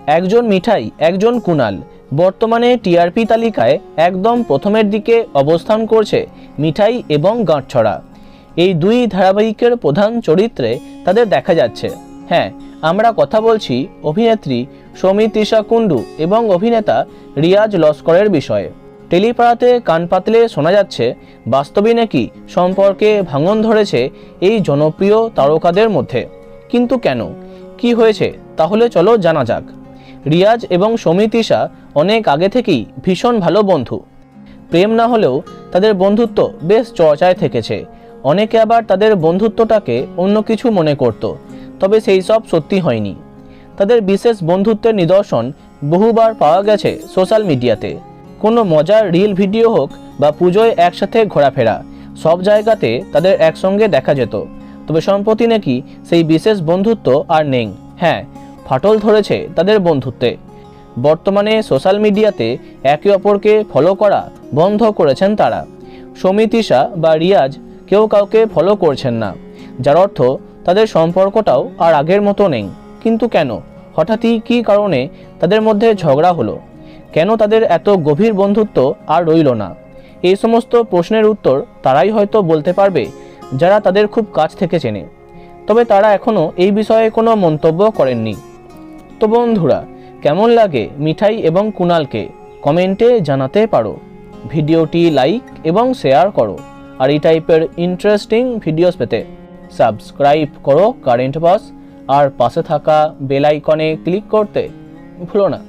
একজন মিঠাই, একজন কুণাল। বর্তমানে টিআরপি তালিকায় একদম প্রথমের দিকে অবস্থান করছে মিঠাই এবং গাঁটছড়া। এই দুই ধারাবাহিকের প্রধান চরিত্রে তাদের দেখা যাচ্ছে। হ্যাঁ, আমরা কথা বলছি অভিনেত্রী সৌমিত্রিষা কুণ্ডু এবং অভিনেতা রিয়াজ লস্করের বিষয়ে। টেলিপাড়াতে কান পাতলে শোনা যাচ্ছে বাস্তবে নাকি সম্পর্কে ভাঙন ধরেছে এই জনপ্রিয় তারকাদের মধ্যে। কিন্তু কেন, কি হয়েছে, তাহলে চলো জানা যাক। রিয়াজ এবং সৌমিত্রিষা অনেক আগে থেকেই ভীষণ ভালো বন্ধু। প্রেম না হলেও তাদের বন্ধুত্ব বেশ চর্চায় থেকেছে। অনেকে আবার তাদের বন্ধুত্বটাকে অন্য কিছু মনে করত, তবে সেই সব সত্যি হয়নি। তাদের বিশেষ বন্ধুত্বের নিদর্শন বহুবার পাওয়া গেছে সোশ্যাল মিডিয়াতে। কোনো মজার রিল ভিডিও হোক বা পুজোয় একসাথে ঘোরাফেরা, সব জায়গাতে তাদের একসঙ্গে দেখা যেত। তবে সম্প্রতি নাকি সেই বিশেষ বন্ধুত্ব আর নেই। হ্যাঁ, ফাটল ধরেছে তাদের বন্ধুত্বে। বর্তমানে সোশ্যাল মিডিয়াতে একে অপরকে ফলো করা বন্ধ করেছেন তারা। সৌমিত্রিষা বা রিয়াজ কেউ কাউকে ফলো করছেন না, যার অর্থ তাদের সম্পর্কটাও আর আগের মতো নেই। কিন্তু কেন, হঠাৎই কী কারণে তাদের মধ্যে ঝগড়া হলো? কেন তাদের এত গভীর বন্ধুত্ব আর রইল না? এই সমস্ত প্রশ্নের উত্তর তারাই হয়তো বলতে পারবে যারা তাদের খুব কাছ থেকে চেনে। তবে তারা এখনও এই বিষয়ে কোনো মন্তব্য করেননি। তো বন্ধুরা, কেমন লাগে মিঠাই এবং কুণালকে কমেন্টে জানাতে পারো। ভিডিওটি লাইক এবং শেয়ার করো। আর এই টাইপের ইন্টারেস্টিং ভিডিওস পেতে সাবস্ক্রাইব করো কারেন্ট বস, আর পাশে থাকা বেল আইকনে ক্লিক করতে ভুলো না।